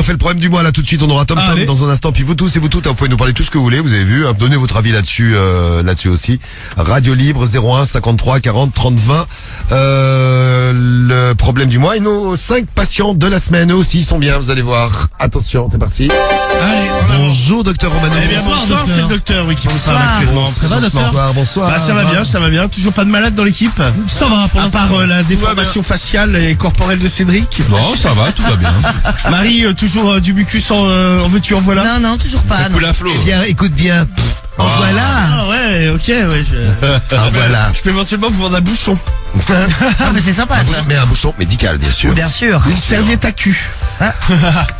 fait le problème du mois là tout de suite. On aura Tom Tom dans un instant. Puis vous tous et vous toutes, vous pouvez nous parler tout ce que vous voulez. Vous avez vu, donnez votre avis là-dessus, là-dessus aussi. Radio Libre 01 53 40 30 20. Le problème du mois et nos 5 patients de la semaine eux aussi sont bien. Vous allez voir. Attention, c'est parti. Allez, bonjour docteur Romano. Eh bien bonsoir, c'est le docteur qui vous parle actuellement. Ça va docteur? Bonsoir. Bah, ça va bien. Toujours pas de malade dans l'équipe? Ça va pour à part la déformation faciale et corporelle de Cédric. Non, ça va, tout va bien. Marie, toujours du mucus en veux-tu en voilà? Non, toujours pas. Ça coule à flot. Bien, écoute bien. En voilà. Ah ouais, ok, ouais. Voilà. Je peux éventuellement vous vendre un bouchon. Ah mais c'est sympa ça. Mais un bouchon médical, bien sûr. Bien sûr. Une serviette à cul.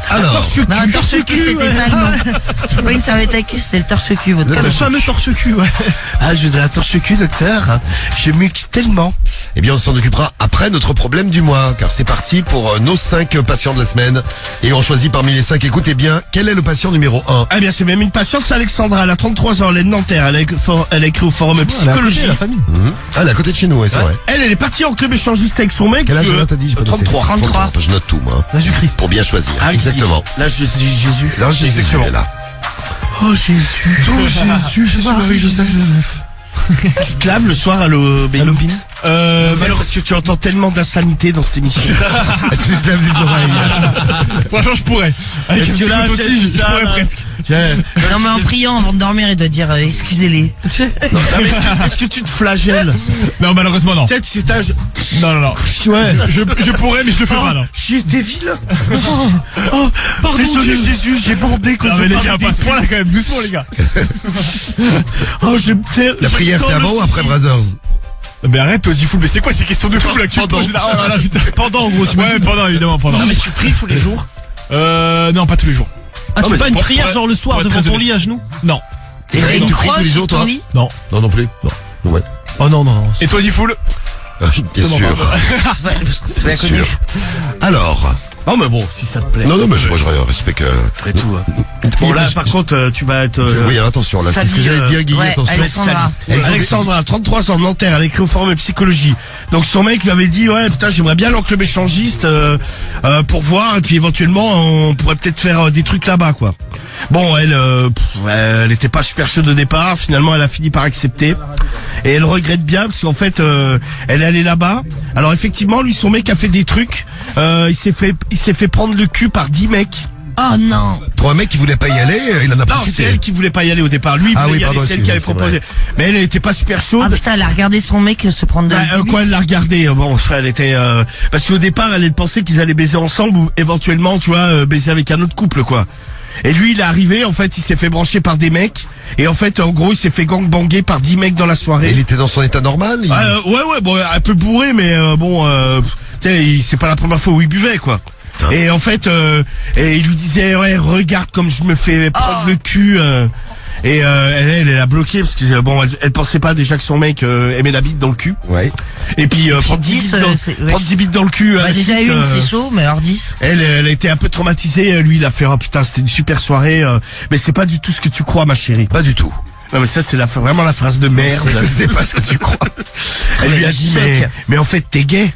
Alors, torche-cul. Non, un torche-cul c'était ça le nom. C'est pas une serviette à cul, c'était le torche-cul votre Le cas. fameux torche-cul, ouais. Ah, je voudrais un torche-cul, docteur. Je muque tellement. eh bien, on s'en occupera après notre problème du mois, car c'est parti pour nos 5 patients de la semaine. Et on choisit parmi les 5, écoutez bien, quel est le patient numéro 1? Eh bien, c'est même une patiente, c'est Alexandra. Elle a 33 ans, elle est de Nanterre. Elle a écrit au forum psychologie. Ah, elle est à côté de chez nous, ouais, c'est vrai. Elle est partie en club échangiste avec son mec. Quel âge t'as dit? J'ai pas noté. 33. Je note tout, moi. L'âge du Christ. Pour bien choisir. Ah, exactement. L'âge de Jésus. Là, j'ai Exactement. là. Oh Jésus. Jésus, Marie-Joseph. Tu te laves le soir à l'eau alors parce que tu entends tellement d'insanité dans cette émission. Est-ce que je te lève les oreilles? Franchement, je pourrais. Avec Est-ce un que petit là, couteau de tige, je là, pourrais là. presque. Non mais en priant avant de dormir il doit dire excusez-les. Est-ce que tu te flagelles? Non, malheureusement, non. Peut-être c'est âge. Non. Ouais. Je pourrais, mais je le fais pas, non. J'ai été vilain. Oh, pardon Désolé. Jésus, j'ai bandé quand Non, je mais les parlais gars, pas à ce point-là, quand même. Doucement, les gars. Oh, je me tais. La prière, c'est avant ou après Brothers? Mais arrête, toi, Zifoul, mais c'est quoi ces questions de fou, là, que tu me poses là? Oh là là, putain. Pendant, en gros, tu Ouais, pendant, évidemment, pendant. Non, mais tu pries tous les jours? Non, pas tous les jours. Ah, tu fais pas une pour- prière pour- genre le soir pour être devant très ton honnête. lit à genoux? Non. Et Ouais, une tu pries croix tous les sur jours, ton toi? lit. Non. Non plus. Non. Ouais. Oh non. Et toi, Zifoul? Bien sûr. C'est bien Bien connu. sûr. Alors. Non, mais bon, si ça te plaît. Non, mais moi, je respecte. Après tout. Bon, là, par contre, tu vas être. Oui, attention, là. C'est ce que Salut, j'allais dire, Guy, ouais, attention. Alexandra. Alexandra, 33 ans, Nanterre, elle a écrit au forum psychologie. Donc son mec lui avait dit, ouais, putain, j'aimerais bien l'enclub échangiste pour voir, et puis éventuellement, on pourrait peut-être faire des trucs là-bas, quoi. Bon, elle était pas super chaude au départ. Finalement, elle a fini par accepter. Et elle regrette bien parce qu'en fait, elle est allée là-bas. Alors effectivement, lui, son mec a fait des trucs. Il s'est fait prendre le cul par 10 mecs. Oh non. Pour un mec qui voulait pas y aller, il en a Non, c'est profité. elle qui voulait pas y aller au départ. Lui, il voulait y aller, c'est elle qui avait proposé. Mais elle était pas super chaude. Ah putain elle a regardé son mec se prendre de Quoi, elle l'a regardé. Bon, elle était parce qu'au départ, elle pensait qu'ils allaient baiser ensemble ou éventuellement, tu vois, baiser avec un autre couple, quoi. Et lui, il est arrivé, en fait, il s'est fait brancher par des mecs. Et en fait, en gros, il s'est fait gangbanger par 10 mecs dans la soirée. Il était dans son état normal? Ouais, bon, un peu bourré, mais tu sais, c'est pas la première fois où il buvait, quoi. Et en fait, et il lui disait, ouais, regarde comme je me fais prendre le cul. Et elle a bloqué parce que bon, elle pensait pas déjà que son mec aimait la bite dans le cul. Ouais. Et puis prendre 10 bites dans le cul. Bah, déjà une c'est chaud mais alors 10. Elle a été un peu traumatisée. Lui, il a fait, oh putain, c'était une super soirée. Mais c'est pas du tout ce que tu crois, ma chérie. Pas du tout. Non, mais ça, c'est vraiment la phrase de merde. C'est pas ce que tu crois. Elle lui a dit, mais en fait, t'es gay.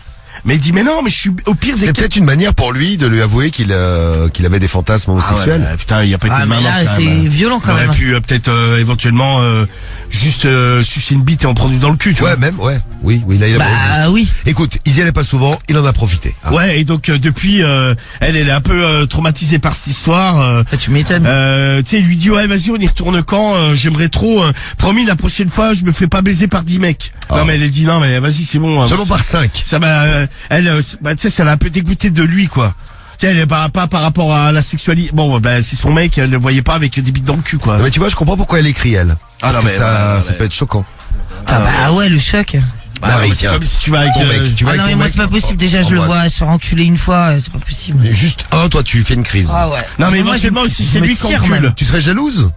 Mais il dit, mais non, mais je suis au pire des C'est cas. peut-être une manière pour lui de lui avouer qu'il avait des fantasmes homosexuels. Ah ouais, putain, il y a pas été de Mais main là quand c'est même. violent quand On aurait même. pu peut-être éventuellement juste sucer une bite et en prendre une dans le cul, tu vois. Ouais, même, ouais. Oui, là, il a Bah oui. Écoute, il y allait pas souvent, il en a profité. Ah. Ouais, et donc depuis, elle est un peu traumatisée par cette histoire. Bah, tu m'étonnes. Tu sais, il lui dit, ouais, vas-y, on y retourne quand j'aimerais trop. Promis, la prochaine fois, je me fais pas baiser par 10 mecs. Non, mais elle a dit, non, mais vas-y, c'est bon. Seulement par 5. Ça m'a, tu sais, ça l'a un peu dégoûté de lui, quoi. Tu sais, elle est pas par rapport à la sexualité. Bon, ben, c'est son mec, elle le voyait pas avec des bites dans le cul, quoi. Non, mais tu vois, je comprends pourquoi elle écrit, elle. Parce non, que mais ça peut être choquant. Ah bah ouais le choc. Bah, Marie, ouais, c'est tiens. comme si tu vas avec Ton mec, tu vas Ah avec non mais ton moi mec. c'est pas possible déjà je le vois se faire enculer une fois c'est pas possible. Juste toi, tu fais une crise. Ah ouais. Non, mais Moi, éventuellement, si je c'est me lui qu'on tire, encule. même. Tu serais jalouse?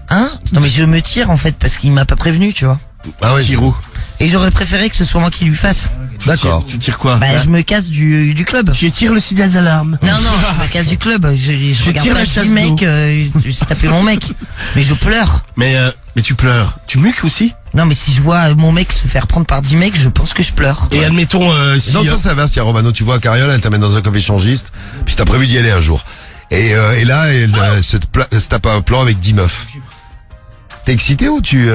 Hein? Non mais je me tire en fait parce qu'il m'a pas prévenu tu vois. Ah ouais. Kirou. Et j'aurais préféré que ce soit moi qui lui fasse. D'accord. Tu tires quoi? Bah je me casse du club. Je tire le signal d'alarme. Non je me casse du club. Je regarde tire pas la 10 chasse d'eau. mecs, je taper mon mec. Mais je pleure. Mais tu pleures. Tu muques aussi? Non mais si je vois mon mec se faire prendre par 10 mecs, je pense que je pleure. Et admettons, si. Non, ça va, si Romano, tu vois, Cariole, elle t'amène dans un club échangiste, puis t'as prévu d'y aller un jour. Et là, elle se tape un plan avec 10 meufs. T'es excité ou tu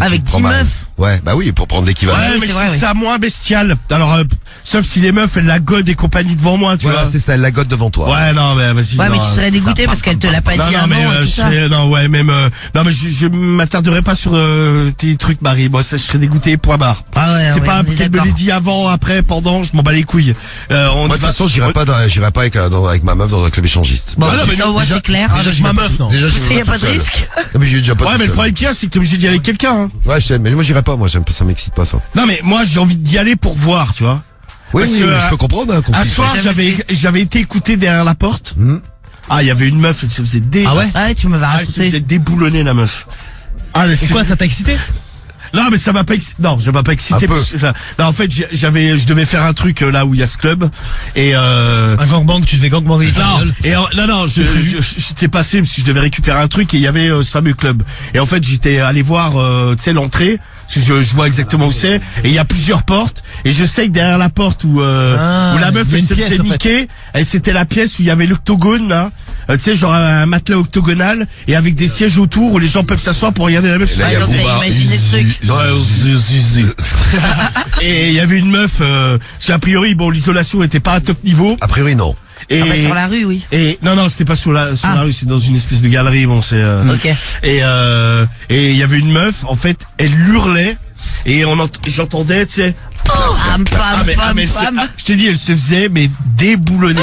Avec tu te prends 10 mal? meufs? Ouais, bah oui, pour prendre l'équivalent. Ouais, mais c'est c'est vrai, oui. ça moins bestial. Alors, sauf si les meufs, elles la godent et compagnie devant moi, tu Voilà, vois. c'est ça, elle la gote devant toi. Ouais, non, mais vas-y. Ouais, mais non, tu serais dégoûté parce qu'elle te l'a pas non, dit non, avant mais et tout ça. non, ouais, même non, mais je m'attarderai pas sur tes trucs, Marie. Moi, ça, je serais dégoûté. Point barre. Ah ouais, C'est ouais, pas on est qu'elle me d'accord. l'ait dit avant, après, pendant. Je m'en bats les couilles. Moi, de toute façon, j'irai pas avec ma meuf dans un club échangiste. Bon, Ah non, mais ça, non, ouais, c'est clair. Avec j'y ma vais meuf, non. Déjà, Parce qu'il y a pas de risque. Non, mais j'y vais déjà pas Ouais, tout mais le seul. problème qu'il y a, c'est que t'es obligé d'y aller avec quelqu'un. Hein. Ouais, je sais, mais moi, j'irai pas, moi, ça m'excite pas, ça. Non, mais moi, j'ai envie d'y aller pour voir, tu vois. Oui, Parce oui, que, mais je peux comprendre, hein, Un complice. soir, j'avais été écouté derrière la porte. Ah, il y avait une meuf, elle se faisait Ah ouais? Ouais, tu m'avais elle se faisait raconté. déboulonner, la meuf. Ah, Et quoi, ça t'a excité? Non, mais ça m'a pas excité. Non, ça m'a pas excité. Un peu. parce que ça... Non, en fait, je devais faire un truc là où il y a ce club. Et Un gangbang, tu devais gangbanger. non, j'étais passé parce que je devais récupérer un truc et il y avait ce fameux club. Et en fait, j'étais allé voir, tu sais, l'entrée. Parce que je vois exactement où c'est. Et il y a plusieurs portes. Et je sais que derrière la porte où la meuf il y a elle une se pièce, faisait en fait. niquer, c'était la pièce où il y avait l'octogone là. Tu sais, genre un matelas octogonal et avec des sièges autour où les gens peuvent s'asseoir pour regarder la meuf. Là, il y a donc, Booba. t'as imaginé ce truc. Et il y avait une meuf, parce qu'a priori, bon, l'isolation était pas à top niveau. A priori, non. Et, Ah bah, sur la rue, oui. et non, c'était pas sur la Ah. rue, c'est dans une espèce de galerie, bon, c'est, Ok. et il y avait une meuf, en fait, elle hurlait, et j'entendais, tu sais, Pam, pam, pam, mais pam. je t'ai dit, elle se faisait, mais déboulonner.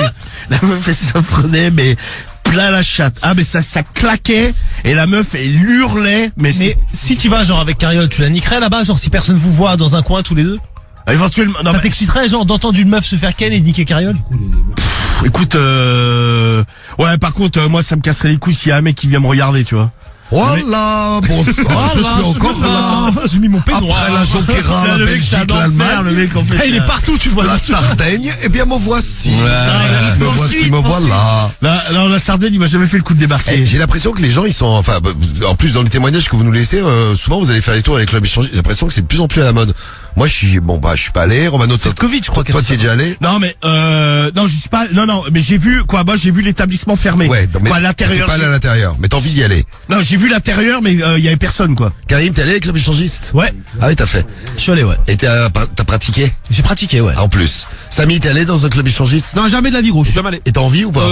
La meuf, elle s'en prenait, mais plein la chatte. Ah, mais ça claquait, et la meuf, elle hurlait, mais Mais si tu vas genre avec Carriole, tu la niquerais là-bas, genre si personne vous voit dans un coin tous les deux? éventuellement, non, Ça mais, t'exciterait genre d'entendre une meuf se faire ken et niquer Carriole? écoute, ouais, par contre, moi, ça me casserait les couilles s'il y a un mec qui vient me regarder, tu vois. Voilà, bon sang, je suis encore là. J'ai mis mon peignoir. Après la Jonquera, C'est la le mec, c'est un Belgique, enfer, l'Allemagne, le mec, en fait. Ah, il est partout, tu le vois. la Sardaigne, eh bien, me voici. Ouais. Me voilà. La Sardaigne, il m'a jamais fait le coup de débarquer. J'ai l'impression que les gens, ils sont, enfin, en plus dans les témoignages que vous nous laissez, souvent vous allez faire des tours avec le club échangiste. J'ai l'impression que c'est de plus en plus à la mode. Moi, je suis pas allé. Romano, C'est le Covid, je crois. toi, tu es déjà allé? Non, mais, non, je suis pas, non, mais j'ai vu, quoi, moi, j'ai vu l'établissement fermé. Ouais, non, mais Quoi, à l'intérieur. t'es pas allé à l'intérieur, mais t'as envie d'y aller. Non, j'ai vu l'intérieur, mais, il y avait personne, quoi. Karim, t'es allé avec le club échangiste? Ouais, Ah oui, t'as fait. je suis allé, ouais. Et t'as pratiqué? J'ai pratiqué, ouais. Ah, en plus. Samy, t'es allé dans un club échangiste? Non, jamais de la vie, gros, je suis jamais allé. Et t'as envie ou pas?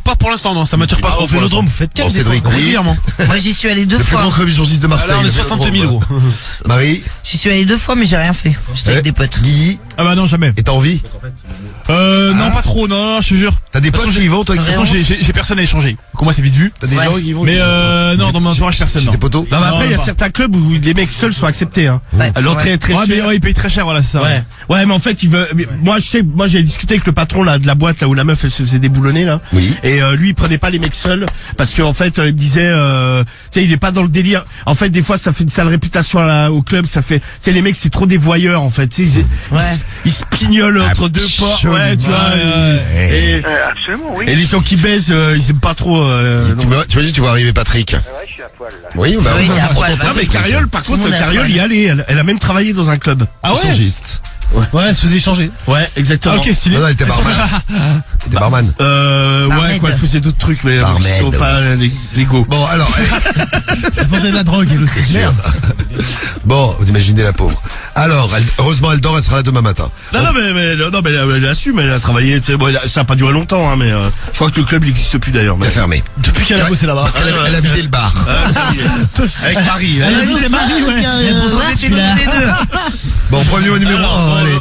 Pas pour l'instant, non, ça m'attire pas trop. Au Vélodrome, vous faites Bon, quel Cédric, oui. Régulièrement. Moi, j'y suis allé 2 Le plus fois. grand club échangiste de Marseille. Là, on est le 60 000, Vélodrome. gros. Marie? J'y suis allé 2 fois, mais j'ai rien fait. J'étais avec des potes. Guy? Ah bah non, jamais. Et t'as envie? Non, pas trop, non, je te jure. T'as des potes qui y vont, toi, De qui toute façon, j'ai personne à échanger. Donc, moi, c'est vite vu. T'as des Ouais. gens qui y vont? Mais non, dans mon entourage, personne, Chez non. tes potos? Non, mais après, il y a pas. certains clubs où les mecs seuls sont acceptés, hein. Ouais, L'entrée est très Ouais, mais chère. ouais, ils payent très cher, voilà, c'est ça. Ouais. Ouais, mais en fait, moi, je sais, moi, j'ai discuté avec le patron, là, de la boîte, là, où la meuf, elle se faisait déboulonner, là. Oui. Et, lui, il prenait pas les mecs seuls, parce qu'en fait, il me disait, tu sais, il est pas dans le délire. En fait, des fois, ça fait une sale réputation au club, ça fait, tu sais, les mecs, c'est trop des voyeurs, en fait, tu sais, ils se pignolent entre deux portes, ouais, tu vois. Et Absolument, oui. les gens qui baisent, ils aiment pas trop, non. Tu imagines, tu vois arriver Patrick. Ouais, je suis à poil, là. Oui, bah, Oui, t'es à poil. Non, mais Carriole, par Tout le contre, monde a Carriole, poil. y allait, elle a même travaillé dans un club. Ah ouais? échangiste. Ouais, elle se faisait échanger. Ouais, exactement. Ah, ok, stylé. Non, non, elle était barman. Elle était barman. Ouais, Barmaid. quoi, elle faisait d'autres trucs, mais Barmaid, ils sont pas légaux. Bon, alors, Elle vendait de la drogue, elle aussi. sûr. Bon, vous imaginez la pauvre. Alors, heureusement, elle dort, elle sera là demain matin. Non, mais elle assume, elle a travaillé, tu sais, bon, ça a pas duré longtemps, hein, mais je crois que le club n'existe plus d'ailleurs. Elle Mais... est fermée. Depuis qu'elle a bossé là-bas. Parce qu'elle a vidé le bar. Avec Marie. Elle a vidé Marie, ouais. Bon, premier numéro 1, allez.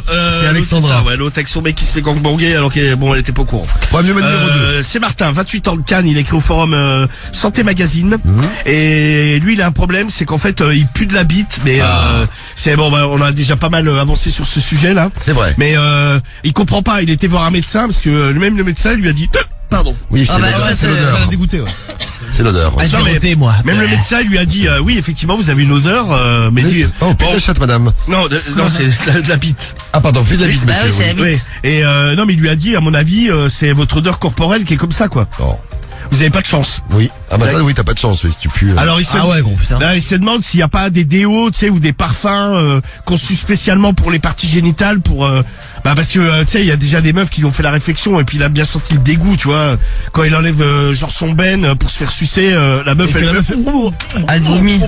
C'est Alexandra. Ouais, l'autre avec son mec qui se fait gangbanger alors qu'elle elle était pas au courant. Premier numéro 2. C'est Martin, 28 ans de Cannes, il écrit au forum Santé Magazine. Mhm. Et lui, il a un problème, c'est qu'en fait, il pue de la bite, mais c'est bon, bah, on a déjà pas mal avancé sur ce sujet-là. C'est vrai. Mais il comprend pas, il était voir un médecin parce que même le médecin lui a dit pardon. Oui, c'est Ah bah, l'odeur. ouais, C'est Ça l'a l'odeur. dégoûté, ouais. C'est l'odeur. Ah, j'ai mais- noté, moi. Même le médecin lui a dit oui, effectivement, vous avez une odeur, mais Oh, putain, de chatte, madame. non, non, c'est de la bite. Ah, pardon, fais de la bite, Bah monsieur. oui, c'est la bite. Oui. Et non, mais il lui a dit, à mon avis, c'est votre odeur corporelle qui est comme ça, quoi. Bon. vous avez pas de chance. Oui. Ah bah ça, oui, t'as pas de chance, oui, si tu pues. Alors il se, Ah ouais, gros putain. là, il se demande s'il y a pas des déos, tu sais, ou des parfums conçus spécialement pour les parties génitales, pour parce que tu sais, il y a déjà des meufs qui lui ont fait la réflexion et puis il a bien senti le dégoût, tu vois, quand il enlève genre son ben pour se faire sucer, la meuf elle fait Ah, le vomi.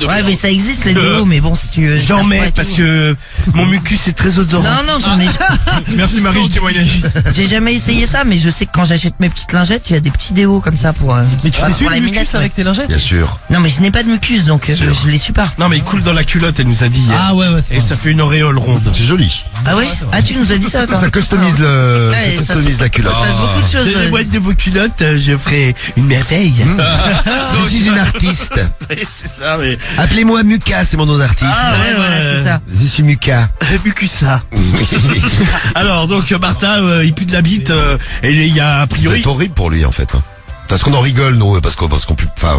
Ouais, mais ça existe les déos, mais bon, si tu. j'en mets parce que mon mucus est très odorant. Non, j'en ai. Merci Marie, je témoignage. J'ai jamais essayé ça, mais je sais que quand j'achète mes petites lingettes, il y a des petits déos comme ça pour. Mais tu pour t'essuies la le minette, mucus ouais. avec tes lingettes? Bien sûr. Non, mais je n'ai pas de mucus, donc je les suis pas. Non mais il coule dans la culotte, elle nous a dit hier. Ah ouais, c'est Et ça fait une auréole ronde. C'est joli. Ah ouais? Ah, tu nous as dit ça, toi? Ça customise Ouais, ça customise la culotte. Ça se passe beaucoup de choses. Dans les boîtes de vos culottes, je ferai une merveille. Je suis une artiste. C'est ça, mais. Appelez-moi Muka, c'est mon nom d'artiste. Ouais, voilà, c'est ça. Je suis Muka. Mucusa. Alors donc Martin, il pue de la bite et il y a a Ça doit priori. être horrible pour lui en fait. Parce qu'on en rigole, nous, parce qu'on pue. Enfin,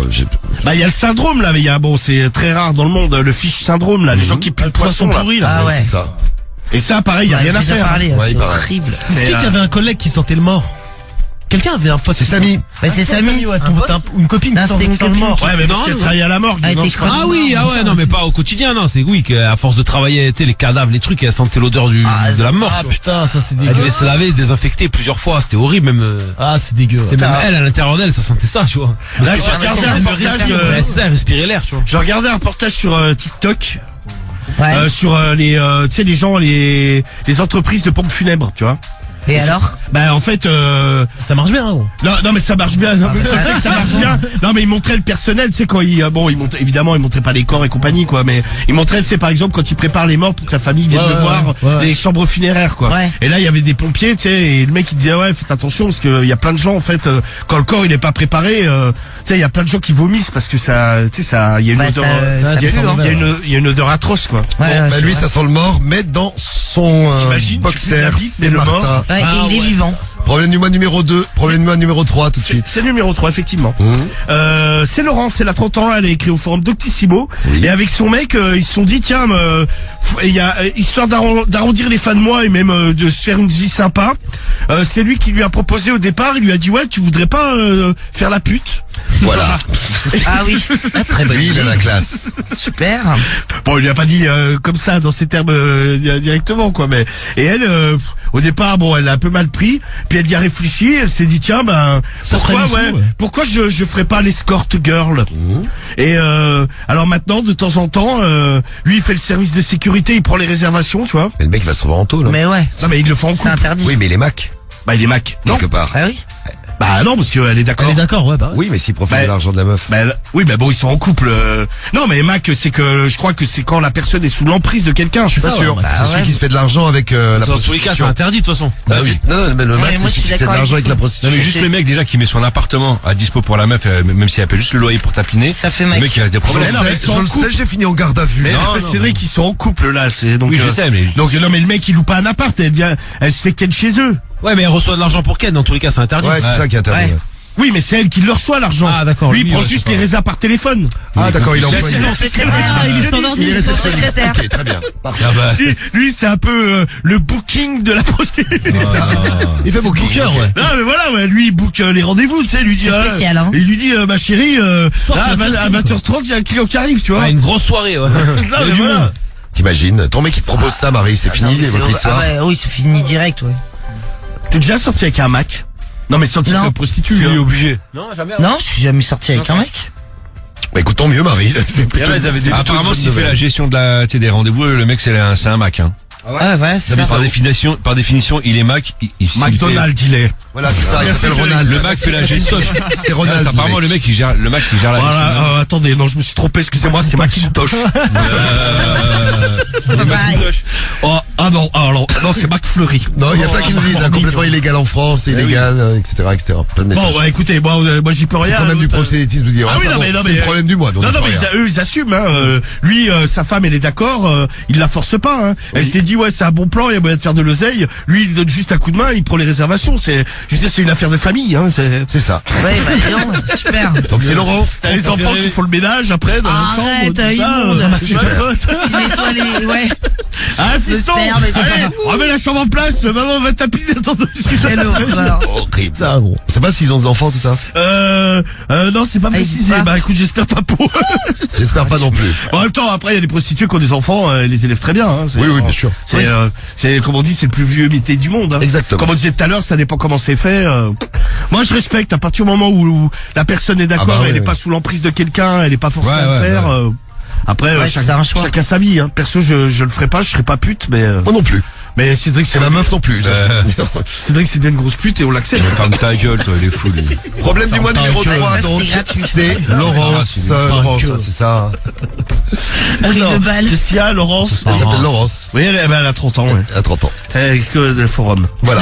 Bah il y a le syndrome là, mais il y a c'est très rare dans le monde le fish syndrome là, les gens qui puent le poisson là. pourri là. Ah ouais. c'est ça. Et ça pareil, il y a rien à faire. Parlé, Ouais, c'est il paraît. horrible. Est-ce qu'il y avait un collègue qui sentait le mort? Quelqu'un avait un pote. C'est Samy. Bah, c'est Samy. Ouais, une copine Non, qui c'était une sentait le copine mort. Ouais, mais parce qu'elle travaille à la morgue. Ah, non, t'es je crois. con. Ah oui, ah ouais, non mais pas au quotidien, non, c'est oui qu'à force de travailler, tu sais, les cadavres, les trucs, elle sentait l'odeur de la mort. Ah tu vois. putain, ça c'est Elle dégueu. devait se laver, se désinfecter plusieurs fois, c'était horrible même. Ah c'est dégueu. Ouais. C'est même elle à l'intérieur d'elle, ça sentait ça, tu vois. Là, j'ai regardé un reportage. Ouais, c'est ça, elle respirait l'air, tu vois. J'ai regardé un reportage sur TikTok Ouais. sur les tu sais les gens les entreprises de pompes funèbres, tu vois. Et alors? Bah en fait Ça marche bien, gros. non mais ça marche bien. Non, mais ça fait que ça marche bien. Non mais ils montraient le personnel, tu sais quand ils ils montraient évidemment ils montraient pas les corps et compagnie quoi, mais ils montraient tu sais par exemple quand ils préparent les morts pour que la famille vienne le voir, les chambres funéraires quoi. Ouais. Et là il y avait des pompiers, tu sais, et le mec il disait ouais faites attention parce que il y a plein de gens en fait quand le corps il est pas préparé, tu sais il y a plein de gens qui vomissent parce que ça tu sais ça il y a une Bah, odeur ça il y a- pue, hein. il y a une odeur atroce quoi. Ouais, ouais, Bah c'est lui, vrai. ça sent le mort, mais dans son T'imagines, tu boxer, fais la bite, c'est mais le Martin. mort. Ouais, et il est vivant. Problème numéro 2, problème numéro 3 tout de suite. C'est le numéro 3 effectivement. C'est Laurence, elle a 30 ans, elle est écrite au forum Doctissimo. Oui. Et avec son mec, ils se sont dit tiens, il y a histoire d'arrondir les fins de mois et même de se faire une vie sympa. C'est lui qui lui a proposé au départ, il lui a dit ouais, tu voudrais pas faire la pute. Voilà. Ah oui. Très bonne. Lui, il a la classe. Super. Bon, il lui a pas dit comme ça dans ces termes directement quoi, mais et elle au départ bon, elle a un peu mal pris, puis elle y a réfléchi, elle s'est dit tiens pourquoi ferait du sou, ouais. pourquoi je ferais pas l'escort girl. Et alors maintenant de temps en temps lui il fait le service de sécurité, il prend les réservations, tu vois. Mais le mec va se retrouver en tôle. Mais ouais. Non mais il le fait en C'est couple. interdit. Oui, mais il est Mac, Bah il est Mac. Non. quelque part. Ah oui. Bah non parce qu'elle est d'accord. Elle est d'accord, ouais, bah ouais. Oui, mais s'il profite Bah, de l'argent de la meuf. Oui, mais bon, ils sont en couple. Non, mais Mac, c'est que je crois que c'est quand la personne est sous l'emprise de quelqu'un. Je suis pas ça, sûr. ouais. C'est celui qui se fait de l'argent avec la Dans tous les cas, c'est prostitution. interdit de toute façon. Bah oui. Non, mais le Ouais, Mac, moi, c'est je suis celui qui fait de d'accord l'argent avec avec la vous. Non prostitution. mais juste le mec déjà qui met son appartement à dispo pour la meuf, même si elle paie juste le loyer pour tapiner, Ça fait le Mac. mec il reste des Je problèmes. non, mais ils sont je en le couple. sais, j'ai fini en garde à vue. Mais Non, non, Cédric, ils sont en couple là. C'est donc. Oui je sais mais... Donc non, mais le mec il loue pas un appart. Elle se fait ken chez eux. Ouais, mais elle reçoit de l'argent pour Ken, dans tous les cas, c'est interdit. Ouais, c'est ça qui est interdit. Ouais. Oui, mais c'est elle qui le reçoit l'argent. Ah, d'accord, Lui, il lui, prend ouais, juste c'est les pas- résas par téléphone. Ah, d'accord, il est Il a employé. son secrétaire. Il est Il est son réceptionniste. secrétaire. Ok, très bien. Parfait. Ah bah, Lui, c'est un peu le booking de la prostituée. Il fait beaucoup cœur, ouais. Non mais voilà, ouais, lui il book les rendez-vous, tu sais, lui dit C'est spécial, hein. il lui dit ma chérie, là, à la 20h30 il y a un client qui arrive, tu vois. Ouais, une grosse soirée, ouais. Non, mais voilà. T'imagines, ton mec il te propose ça, Marie, c'est fini, votre histoire. Ah ouais, oui, c'est fini direct, ouais. T'es déjà sorti avec un Mac? Non mais sans qu'il Non. te prostitue. il est Hein. obligé. Non, jamais. Non, je suis jamais sorti avec un mec. Bah écoute, tant mieux, Marie. C'est plutôt- là, ils avaient des- c'est plutôt Apparemment une s'il bonne fait la nouvelle. gestion de la, tu sais, des rendez-vous, le mec c'est un Mac hein. Ah ouais, c'est ça. Par définition, il est Mac. S'il McDonald's, il est. Voilà, c'est ça, il s'appelle fait- Ronald. Le Mac fait la gestion. C'est Ronald. Apparemment le mec il gère la gestion. Voilà, attendez, non, je me suis trompé, excusez-moi, c'est Macintosh. Oh, ah non, alors, non, c'est McFlurry. Non, il y a plein qui nous disent, hein, complètement illégal en France, illégal, etc., etc. Plein de messages. Bon, bah écoutez, moi j'y peux C'est rien. quand même du l'autre, proxénétisme, je veux dire. Ah oui, Enfin, non, mais, bon, non, c'est mais le problème du mois, donc non, on non, peut mais rien. eux, ils assument, hein. Lui, sa femme, elle est d'accord, il la force pas, hein. Elle s'est dit, ouais, c'est un bon plan, il y a moyen de faire de l'oseille. Lui, il donne juste un coup de main, il prend les réservations. Je veux dire, c'est une affaire de famille, hein. C'est ça. Ouais, bah non, super. Donc c'est Laurence. T'as les enfants qui font le ménage après, dans la chambre, Arrête, tout ça. immonde. C'est ma pote. Il nettoie les, ouais. Ah, fiston! sperme et tout. Allez, remets la chambre en place, maman va tapiner dans ton Quelle horreur. Horrible. On sait pas s'ils ont des enfants, tout ça. Non, c'est pas Ah, ils précisé. disent pas. Bah, écoute, j'espère pas pour eux. J'espère pas non plus. En même temps, après, il y a des prostituées qui ont des enfants, elles les élèvent très bien, hein. Oui, bien sûr. C'est, comme on dit, c'est le plus vieux métier du monde, hein. Exactement. Comme on disait tout à l'heure, ça dépend comment c'est fait, Moi, je respecte, à partir du moment où la personne est d'accord, Ah bah elle ouais. est pas sous l'emprise de quelqu'un, elle est pas forcée à le Ouais, faire, après, Ouais, c'est un choix. chacun sa vie, hein. Perso, je le ferai pas, je serai pas pute, Moi non plus. mais Cédric, C'est ma meuf non plus. Cédric, c'est bien une grosse pute et on l'accepte. Ferme ta gueule, toi, il est fou, lui. Problème du mois numéro Ça, 3, c'était donc, gratuit. c'est Laurence. Laurence, c'est ça. Pris de balle. Cécia, Laurence. Elle s'appelle Laurence. Oui, elle a 30 ans, ouais. Elle a 30 ans. Que des forums. Voilà.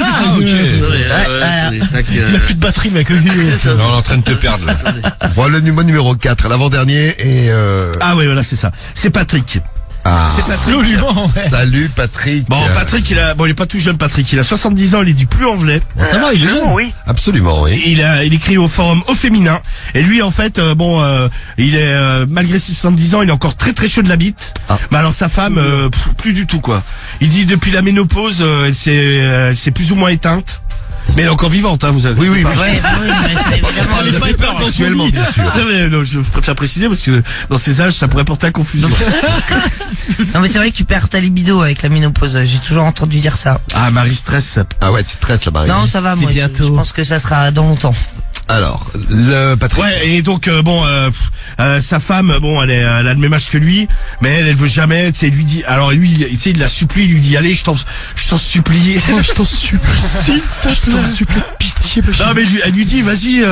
Ah, ok. Il a plus de batterie, mec. Non, on est en train de te perdre, là. Problème du mois numéro 4, l'avant-dernier, et Ah oui, voilà, c'est ça. C'est Patrick. ah. C'est Patrick. Absolument, ouais. Salut Patrick. Bon, Patrick, il est pas tout jeune, Patrick. Il a 70 ans, il est du Puy-en-Velay. Ça va, il est jeune. Absolument, oui. Il écrit au forum Au Féminin. Et lui, en fait, il est, malgré ses 70 ans, il est encore très très chaud de la bite. Ah. Mais alors, sa femme, plus du tout, quoi. Il dit, depuis la ménopause, elle s'est plus ou moins éteinte. Mais elle est encore vivante, hein, vous avez. Oui, oui, Ouais, oui, mais c'est évidemment. Elle le fait pas actuellement, bien sûr. Non, mais, non, je préfère préciser parce que dans ces âges, ça pourrait porter à confusion. Non, mais c'est vrai que tu perds ta libido avec la ménopause. J'ai toujours entendu dire ça. Ah, Marie stress. Ah ouais, tu stresses là-bas. Non, ça va, c'est moi. bientôt. Je pense que ça sera dans longtemps. Alors, le Patrick. Ouais, et donc sa femme, elle a le même âge que lui, mais elle veut jamais, tu sais, lui dit, alors lui, tu sais, il la supplie, il lui dit, allez, je t'en supplie, je t'en supplie, pitié, non mais elle lui dit, vas-y,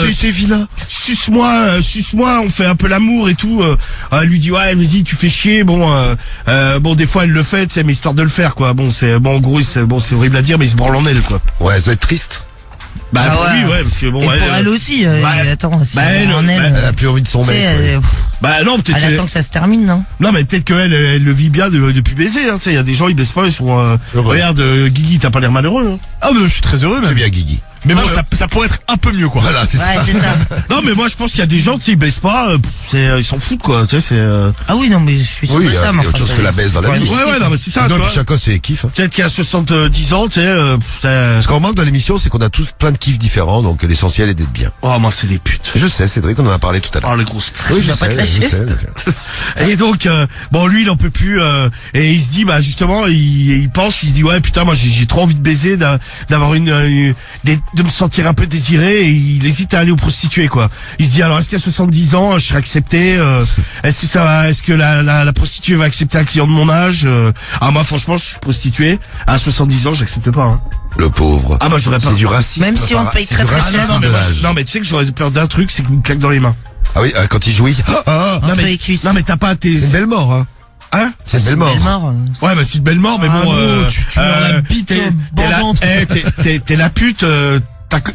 j'ai été vilain, suce-moi, on fait un peu l'amour et tout. Elle lui dit, ouais, vas-y, tu fais chier, des fois elle le fait, tu sais, mais histoire de le faire, quoi. En gros, c'est horrible à dire, mais il se branle en elle, quoi. Ouais, ça doit être triste. Bah Ah pour ouais. lui, ouais, parce que bon, Et pour elle aussi. Attends, si elle, en elle. Elle a plus envie de son tu mec. sais, ouais. bah non, peut-être. elle attend que ça se termine, non? Non mais peut-être qu'elle elle le vit bien depuis baiser, hein. Tu sais, il y a des gens ils baissent pas, ils sont Heureux. regarde Guigui, t'as pas l'air malheureux, hein. Ah, mais je suis très heureux, C'est même. bien Guigui. Mais bon, ça pourrait être un peu mieux, quoi. Voilà, c'est Ouais, ça. c'est ça. Non mais moi je pense qu'il y a des gens, tu sais, ils baissent pas, ils s'en foutent, quoi. Tu sais, c'est Ah oui, non, mais je suis sûr Oui, de il y ça, a mais autre enfin, chose que la baisse dans la vie. ouais, non mais c'est ça, Non, tu puis vois. chacun ses kiffs. hein. Peut-être qu'à 70 ans, tu sais, Ce qu'on remarque dans l'émission, c'est qu'on a tous plein de kiffs différents, donc l'essentiel est d'être bien. oh moi c'est les putes. Je sais, Cédric, on en a parlé tout à l'heure. Oh les grosses putes. Oui, je vas pas te sais, lâcher. je sais. Et donc lui il en peut plus et il se dit bah justement il pense, il se dit ouais putain moi j'ai trop envie de baiser, d'avoir de me sentir un peu désiré, et il hésite à aller aux prostituées, quoi. Il se dit alors est-ce qu'à 70 ans je serai accepté, est-ce que la prostituée va accepter un client de mon âge, ah moi franchement je suis prostitué à 70 ans j'accepte pas, hein. Le pauvre. Ah moi j'aurais pas. C'est du racisme. Même si on te paye très très racisme. cher. non mais, dommage. non mais tu sais que j'aurais peur d'un truc, c'est qu'il me claque dans les mains. Ah oui, quand il jouit. Ah, Entre mais les cuisses. non mais t'as pas tes c'est une belle mort, hein. hein. C'est une belle mort. Belle mort. Ouais, bah c'est une belle mort, mais Ah bon, non, tu meurs la bite t'es la, bandante. t'es la pute,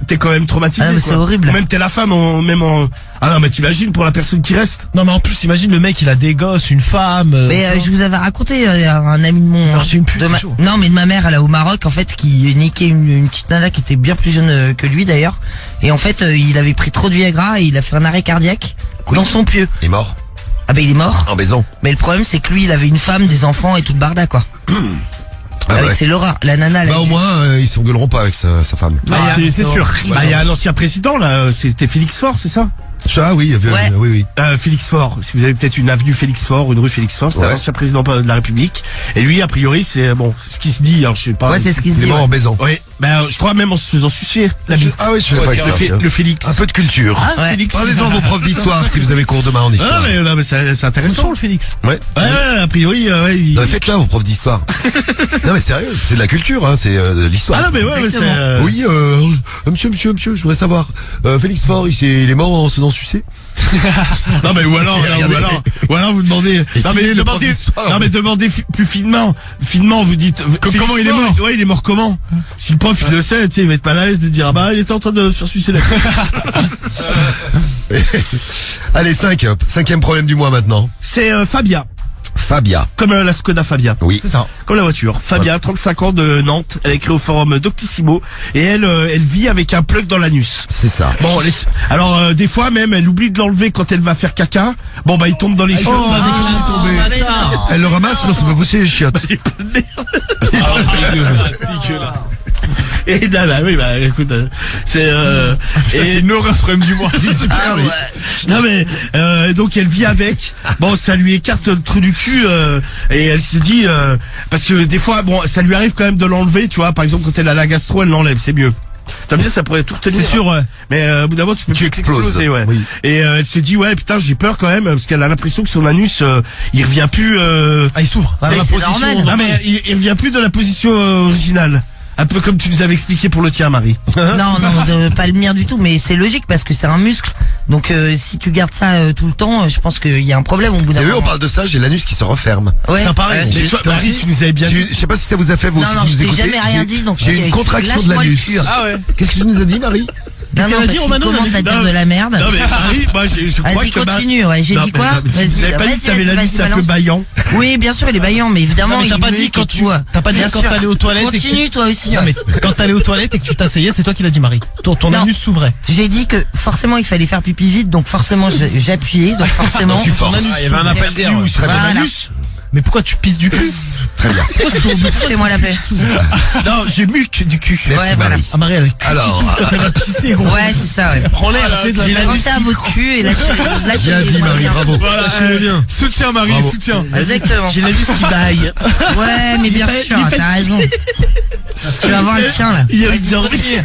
t'es quand même traumatisé. Ah, mais quoi. c'est horrible. Ou même t'es la femme, ah non, mais t'imagines pour la personne qui reste. Non, mais en plus, imagine le mec, il a des gosses, une femme. Mais je vous avais raconté un ami de mon Alors, c'est une pute, de c'est chaud. non mais de ma mère, elle a au Maroc en fait, qui niquait une petite nana qui était bien plus jeune que lui d'ailleurs, et en fait il avait pris trop de Viagra et il a fait un arrêt cardiaque dans son pieu. Il est mort. Ah ben il est mort. En baisant. Mais le problème c'est que lui il avait une femme, des enfants et tout le barda quoi. Ah ouais. C'est l'horreur. La nana. Bah au moins, ils s'engueuleront pas avec sa femme. C'est sûr. Bah, il y a un ancien président, là, c'était Félix Faure, c'est ça? Ah oui, Ouais. oui. Félix Faure. Si vous avez peut-être une avenue Félix Faure, une rue Félix Faure, c'était Ouais. l'ancien président de la République. Et lui, a priori, c'est, ce qui se dit, alors je sais pas. Ouais, c'est ce qu'il se Il est dit. mort Ouais. en baisant. Oui, ben, je crois même en se faisant sucer la bite. Ah oui, je sais pas que ça. tiens. Le Félix. Un peu de culture. Ah, Ouais. Félix. Parlez-en à vos profs d'histoire si vous avez cours demain en histoire. Ah, mais c'est intéressant. le Félix. Ouais. Ouais, a priori, ouais, Non, mais faites-la vos profs d'histoire. Non mais sérieux, c'est de la culture, hein, c'est de l'histoire. Ah non, mais ouais, mais c'est, Exactement. Oui, monsieur, je voudrais savoir, Félix Faure, il est mort en se faisant sucer. non, mais ou alors vous demandez, non, mais le prof demandez, d'histoire. non, mais demandez plus finement, vous dites, Félix comment il est Faure, mort? Ouais, il est mort comment? Si le prof, il le sait, tu sais, il va être mal à l'aise de dire, ah bah, il était en train de se faire sucer la Allez, 5, cinquième problème du mois maintenant. C'est, Fabia. Fabia. Comme la Skoda Fabia. Oui. C'est ça. Comme la voiture. Fabia, 35 ans de Nantes. Elle est créée au forum Doctissimo. Et elle vit avec un plug dans l'anus. C'est ça. Bon, alors des fois même, elle oublie de l'enlever quand elle va faire caca. Bon bah il tombe dans les chiottes. Elle le ramasse, non, c'est pas possible les chiottes. Et oui, bah écoute, c'est une horreur ce problème du mois. Ah, oui. non mais donc elle vit avec. Bon, ça lui écarte le trou du cul et elle se dit parce que des fois, bon, ça lui arrive quand même de l'enlever, tu vois. Par exemple, quand elle a la gastro, elle l'enlève, c'est mieux. T'as bien, ça pourrait tout retenir. C'est sûr, ouais. Mais au bout d'un moment, tu exploses. exploser, ouais. Oui. Et elle se dit, ouais, putain, j'ai peur quand même, parce qu'elle a l'impression que son anus, il revient plus. il s'ouvre. C'est normal. Non mais il revient plus de la position originale. Un peu comme tu nous avais expliqué pour le tien, Marie. Non, pas le mien du tout, mais c'est logique parce que c'est un muscle. Donc si tu gardes ça tout le temps, je pense qu'il y a un problème au bout Vous d'un avez vu, moment. on parle de ça, j'ai l'anus qui se referme. Ouais. Putain, pareil. Mais toi, Marie, tu nous avais bien dit. Je sais pas si ça vous a fait vous Non, aussi non, qui je nous t'ai écoutez. jamais rien dit, donc J'ai une contraction de lâche-moi le l'anus. cul. Ah ouais. Qu'est-ce que tu nous as dit, Marie? Non, non, qu'elle a dit, parce Romano, qu'il on commence a à dit, dire non. de la merde. Non mais Marie, moi je crois Vas-y, que continue, ouais, j'ai Non, dit mais quoi? non, mais vous avez pas dit que t'avais l'anus un peu balance. baillant. Oui, bien sûr, il est baillant, mais évidemment, Non, mais t'as il pas dit muque quand et tu, tout. t'as pas dit Bien quand sûr. t'allais aux toilettes et que Continue, toi aussi. Non, mais quand t'allais aux toilettes et que tu t'asseyais, c'est toi qui l'as dit, Marie. Ton Non. anus s'ouvrait. J'ai dit que forcément il fallait faire pipi vite, donc forcément j'appuyais, donc forcément. Tu forces. Ah, il y avait un appel d'air. Où il serait Voilà. ton anus? Mais pourquoi tu pisses du cul? Très bien. Foutez-moi la paix. Non, j'ai muque du cul. Merci, Ouais, voilà. Marie. Ah, Marie, elle Alors, quand elle va pisser, gros. Ouais, c'est ça, ouais. Prends l'air, tu sais, J'ai la Pensez à votre cul et lâchez bien dit, Marie, bravo. Voilà, bien. Soutien, Marie, Bravo. soutien. Exactement. J'ai l'anus qui baille. Ouais, mais bien sûr, t'as raison. Tu vas voir le tien là. Il a envie de dormir.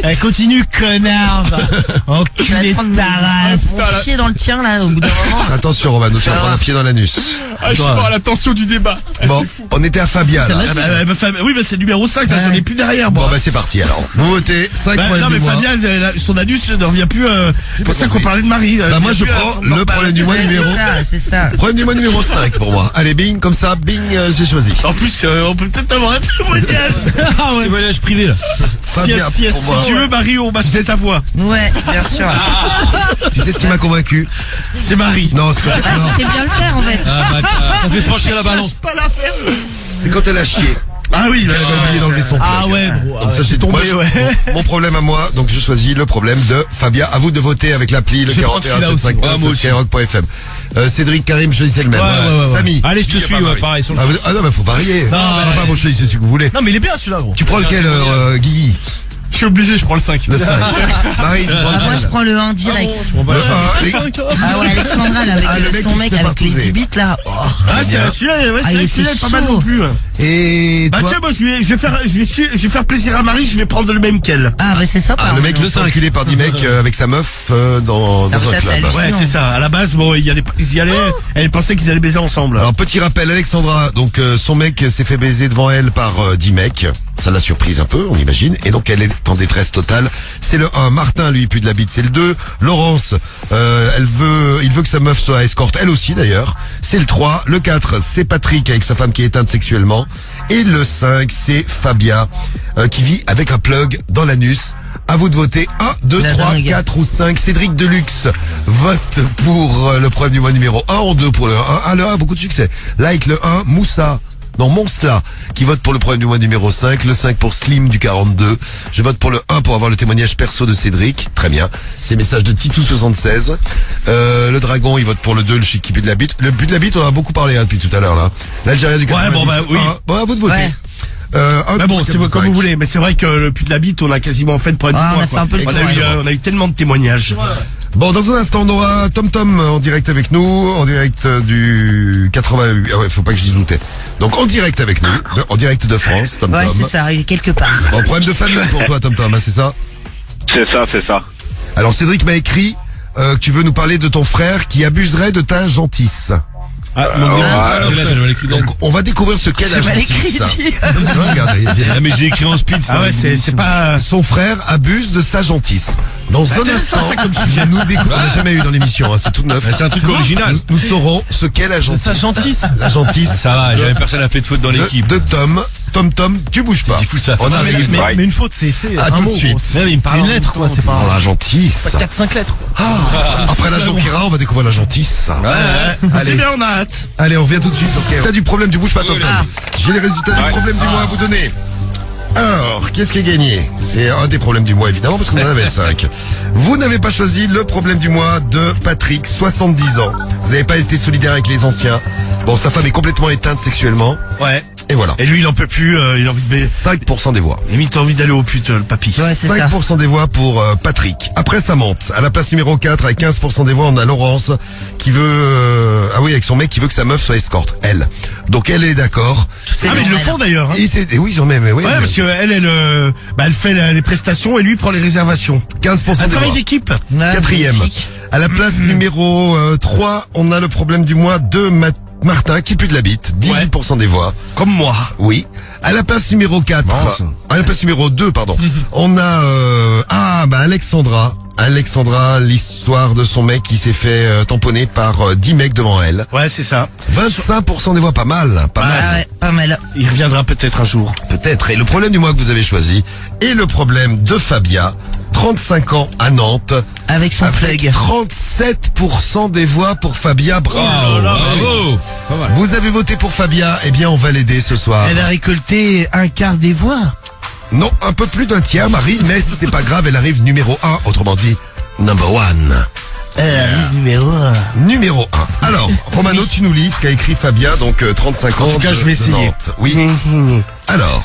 Elle continue, connard. Tu vas Enculé te prendre de ta race. mon pied dans le tien là au bout d'un moment. Attention, Romano, tu vas prendre un pied dans l'anus. Ah, je suis pas à la tension du débat. Bon, on était à Fabia, là. Ah oui, bah c'est le numéro 5, ça j'en ai plus derrière moi. Bon, bah c'est parti, alors. Vous votez, 5 Bah, points non du mais mois. Fabien, son anus ne revient plus. C'est pour ça qu'on parlait de Marie. Bah moi je prends le problème du mois Ouais, numéro. c'est ça. Problème du mois numéro 5 pour moi. Allez, bing, comme ça, bing, j'ai choisi. En plus, on peut peut-être avoir un témoignage. Témoignage privé, là. Fabien, pour moi. Si tu veux, Marie, on passe ta voix. Ouais, bien sûr. Tu sais ce qui m'a convaincu? C'est Marie. Non, c'est pas Ah, non, tu sais bien le faire en fait. Ça fait pencher la balance. Pas la faire. c'est quand elle a chié. Ah oui, Elle a oublié d'enlever son plug. Ah ouais, gros. Donc ça c'est tombé, moi, ouais. mon problème à moi, donc je choisis le problème de Fabien. À vous de voter avec l'appli, le Je vais prendre 41 celui-là aussi. 759 moi aussi. Skyrock.fm. Cédric, Karim, choisissez le même. Ouais. Samy. Allez, je te suis, ouais, pareil, sur le Ah non, mais faut varier. Enfin, bon, choisissez ce que vous voulez. Non, mais il est bien celui-là, gros. Tu prends lequel, Guigui? Je suis obligé, je prends le 5. Le 5. Marie, tu prends Ah, moi je lequel? prends le 1 direct. Le 1. Ah ouais, Alexandra là Ah, le avec mec son qui se mec fait avec les pas 10 bits là. Oh. Ah, c'est celui-là, ouais, Ah, c'est il celui-là était est pas mal chaud. non plus. Ouais. Et Bah toi? tiens, moi je vais faire plaisir à Marie, je vais prendre le même qu'elle. Ah bah c'est ça. Ah, le mec le le 5. enculé par 10 mecs avec sa meuf dans Ah, un ça, c'est club. hallucinant. Ouais, c'est ça. À la base, bon, ils y allaient, elle pensait qu'ils allaient baiser ensemble. Alors petit rappel, Alexandra, donc son mec s'est fait baiser devant elle par 10 mecs. Ça l'a surprise un peu, on imagine. Et donc elle est en détresse totale. C'est le 1. Martin, lui, pue de la bite, c'est le 2. Laurence, il veut que sa meuf soit escorte, elle aussi d'ailleurs. C'est le 3. Le 4, c'est Patrick avec sa femme qui est éteinte sexuellement. Et le 5, c'est Fabia, qui vit avec un plug dans l'anus. À vous de voter 1, 2, La 3, dingue. 4 ou 5. Cédric Deluxe vote pour le problème du mois numéro 1, en 2 pour le 1. Ah, le 1, beaucoup de succès. Like le 1, Moussa. Non, Monsla, qui vote pour le problème du mois numéro 5, le 5 pour Slim du 42. Je vote pour le 1 pour avoir le témoignage perso de Cédric. Très bien. C'est message de Titou76. Le Dragon, il vote pour le 2, le celui qui pue de la bite. Le pue de la bite, on en a beaucoup parlé depuis tout à l'heure, là. L'Algérien du 90. bon, bah, oui. Bon, à vous de voter. Ouais. Mais bon, c'est comme vous voulez. Mais c'est vrai que le puits de la bite, on a quasiment fait le problème Ah, du on mois. a fait un peu le tour, on a eu tellement de témoignages. Bon, dans un instant, on aura Tom Tom en direct avec nous, en direct du 88. Ah ouais, faut pas que je dise où t'es. Donc en direct avec nous, en direct de France, Tom Ouais, Tom. c'est ça, il est quelque part. Bon, problème de famille pour toi, Tom Tom, hein, c'est ça? C'est ça. Alors Cédric m'a écrit que tu veux nous parler de ton frère qui abuserait de ta gentille. Ah, mon Dieu. J'ai mal écrit. Donc on va découvrir ce qu'est la J'ai mal écrit, gentille. tu- Regardez, Ah, mais j'ai écrit en speed. Ah ouais, c'est pas. son frère abuse de sa gentille. Dans C'est un intéressant, instant, ça, comme sujet. on n'a jamais eu dans l'émission, hein, c'est tout neuf. C'est un truc original. Nous saurons ce qu'est la gentille. Ça gentisse. La gentille. Ça va, jamais personne n'a fait de faute dans l'équipe. De Tom. Tom, tu bouges pas. Tu fous ça. On arrive. Mais une faute, c'est À un tout de mot, suite. gros. Mais il me parle une lettre, quoi. C'est pas Oh, la gentille. 4-5 lettres. Après la jonquera, on va découvrir la gentille. C'est Allez, bien, on a hâte. allez, on revient tout de suite. Ok. T'as du problème, tu bouges pas, Tom. J'ai les résultats du problème du mois à vous donner. Alors, qu'est-ce qui est gagné? C'est un des problèmes du mois, évidemment, parce qu'on en avait 5. Vous n'avez pas choisi le problème du mois de Patrick, 70 ans. Vous n'avez pas été solidaire avec les anciens. Bon, sa femme est complètement éteinte sexuellement. Ouais. Et voilà. Et lui, il en peut plus, il a envie de 5% des voix. limite envie d'aller au pute, le papy. Ouais, c'est ça. 5% des voix pour Patrick. Après, ça monte. À la place numéro 4, avec 15% des voix, on a Laurence qui veut... ah oui, avec son mec qui veut que sa meuf soit escorte. Elle. Donc elle est d'accord. Ah, mais ils le font d'ailleurs. Hein. Et oui, j'en mets, mais oui. Ouais, parce qu'elle, elle fait les prestations et lui prend les réservations. 15% Un des travail voix. d'équipe. Ouais, Quatrième. magnifique. À la place numéro 3, on a le problème du mois de Martin qui pue de la bite. 18% des voix. Comme moi. Oui. À la place numéro 4, à la place numéro 2, pardon, on a Alexandra, l'histoire de son mec qui s'est fait tamponner par 10 mecs devant elle. Ouais, c'est ça. 25% des voix, pas mal, pas mal. Ah ouais, pas mal. Il reviendra peut-être un jour. Peut-être. Et le problème du mois que vous avez choisi est le problème de Fabia, 35 ans à Nantes. Avec son Avec plug. 37% des voix pour Fabia. Bravo. Bravo. Pas mal. Vous avez voté pour Fabia, eh bien on va l'aider ce soir. Elle a récolté un quart des voix. Non, un peu plus d'un tiers, Marie, mais c'est pas grave, elle arrive numéro 1, autrement dit, number 1. Numéro 1. Numéro 1. Alors, Romano, tu nous lis ce qu'a écrit Fabia, donc 35 ans. En tout cas, je vais de essayer. Nantes. Oui. Alors,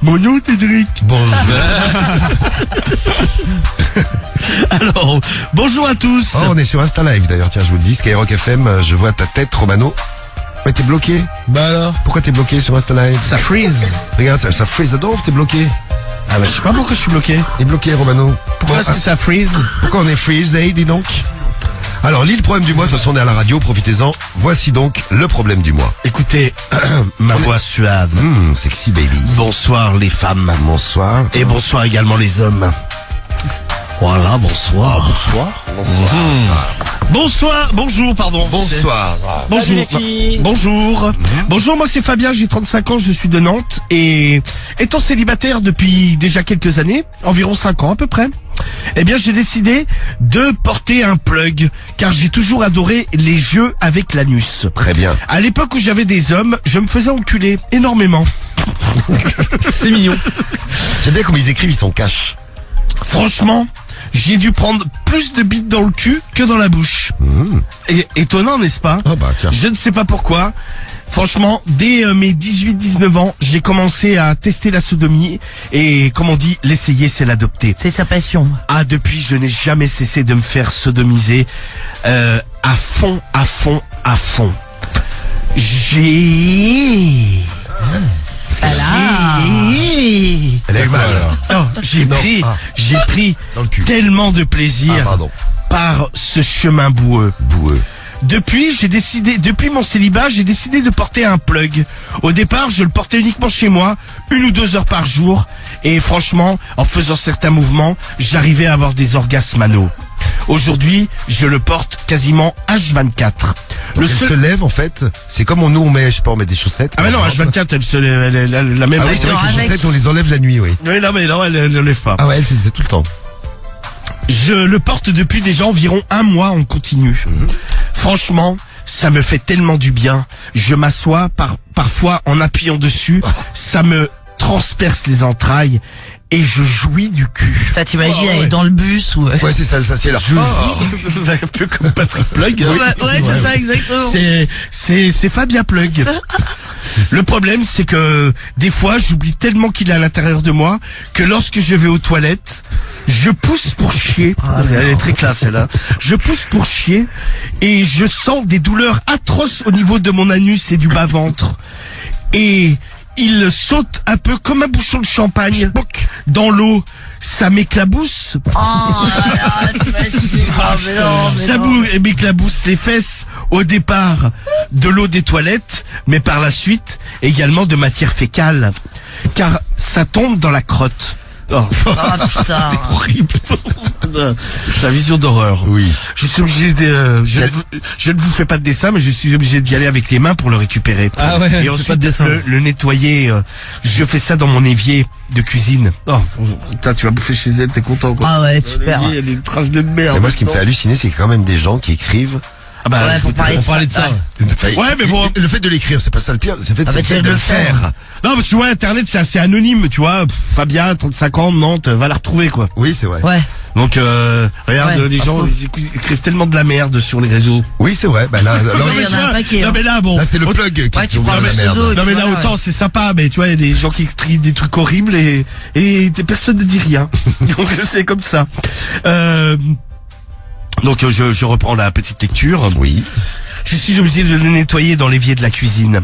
Mon nom est Cédric. bonjour. Alors, bonjour à tous. Oh, on est sur Insta Live d'ailleurs, tiens, je vous le dis, Skyrock FM, je vois ta tête, Romano. Ouais, t'es bloqué. Bah alors. Pourquoi t'es bloqué sur Insta Live? Ça freeze. Regarde, ça freeze, Adolphe, t'es bloqué. Ah bah je sais pas pourquoi je suis bloqué. T'es bloqué, Romano. Pourquoi est-ce que ça freeze? Pourquoi on est freeze, dis donc? Alors, lis le problème du mois, de toute façon on est à la radio, profitez-en. Voici donc le problème du mois. Écoutez, ma voix suave. Sexy baby. Bonsoir les femmes. Bonsoir. Et bonsoir également les hommes. Voilà, bonsoir. Bonsoir, bonjour, pardon. Bonsoir. Bonjour. Bonjour. Bonjour, moi c'est Fabien, j'ai 35 ans, je suis de Nantes et étant célibataire depuis déjà quelques années, environ 5 ans à peu près, eh bien j'ai décidé de porter un plug car j'ai toujours adoré les jeux avec l'anus. Très bien. À l'époque où j'avais des hommes, je me faisais enculer énormément. C'est mignon. J'aime bien comme ils écrivent, ils sont cash. Franchement, j'ai dû prendre plus de bites dans le cul que dans la bouche. Et, étonnant, n'est-ce pas? Ah bah tiens. Je ne sais pas pourquoi. Franchement, dès mes 18-19 ans, j'ai commencé à tester la sodomie et, comme on dit, l'essayer, c'est l'adopter. C'est sa passion. Ah, depuis, je n'ai jamais cessé de me faire sodomiser à fond, à fond, à fond. J'ai... Elle a eu mal. Oh, j'ai pris Dans le cul. tellement de Ah, plaisir pardon. par ce chemin boueux. Boueux. Depuis mon célibat, j'ai décidé de porter un plug. Au départ, je le portais uniquement chez moi, 1 ou 2 heures par jour. Et franchement, en faisant certains mouvements, j'arrivais à avoir des orgasmes anaux. Aujourd'hui, je le porte quasiment H24. Donc elle se lève en fait. C'est comme nous on met, je sais pas, on met des chaussettes. Ah mais non, H24, elle est la même. Ah oui, c'est vrai que les chaussettes on les enlève la nuit, oui. Oui, non, mais non, elle ne lève pas. Ah ouais, elle c'est tout le temps. Je le porte depuis déjà environ 1 mois en continu. Franchement, ça me fait tellement du bien. Je m'assois parfois en appuyant dessus. Ça me transperce les entrailles et je jouis du cul. Ça t'imagines, Oh, elle ouais. est dans le bus ou... Ouais, c'est ça, le s'assied là. Un peu comme Patrick Plug. Ouais, c'est ça, exactement. C'est Fabien Plug. Le problème, c'est que des fois, j'oublie tellement qu'il est à l'intérieur de moi que lorsque je vais aux toilettes, je pousse pour chier. Elle est très classe, celle-là. Je pousse pour chier et je sens des douleurs atroces au niveau de mon anus et du bas-ventre. Et il saute un peu comme un bouchon de champagne dans l'eau. Ça m'éclabousse. Oh là là, t'imagines. Ah, mais non, mais Ça non. m'éclabousse les fesses au départ de l'eau des toilettes, mais par la suite également de matière fécale. car ça tombe dans la crotte. Oh. Ah putain. Horrible. La vision d'horreur. Oui. Je suis obligé je ne vous fais pas de dessin, mais je suis obligé d'y aller avec les mains pour le récupérer. Ah ouais, Et fais ensuite pas de dessin. le nettoyer. Je fais ça dans mon évier de cuisine. Oh, putain, tu vas bouffer chez elle, t'es content quoi. Ah ouais, super. Il y a des traces de merde. Et moi, ce qui me fait halluciner, c'est quand même des gens qui écrivent. Ah bah, Ouais, pour parler de ça. Ouais, mais bon. Le fait de l'écrire, c'est pas ça le pire. C'est le fait, Ah, c'est bah, le fait c'est de de le le faire. faire. Non, parce que ouais, Internet, c'est assez anonyme, tu vois. Fabien, 35 ans, Nantes, va la retrouver, quoi. Oui, c'est vrai. Ouais. Donc, regarde, Ouais, les gens, ils écrivent tellement de la merde sur les réseaux. Oui, c'est vrai. Bah là, Ouais, il y en a un paquet. Non, hein. mais là, bon. là, c'est le plug qui Ouais, tu ouvre prends la le merde. pseudo. Non, mais là, Voilà, autant, c'est sympa, mais tu vois, il y a des gens qui écrivent des trucs horribles et personne ne dit rien. Donc, c'est comme ça. Donc, je reprends la petite lecture. Oui. Je suis obligé de le nettoyer dans l'évier de la cuisine.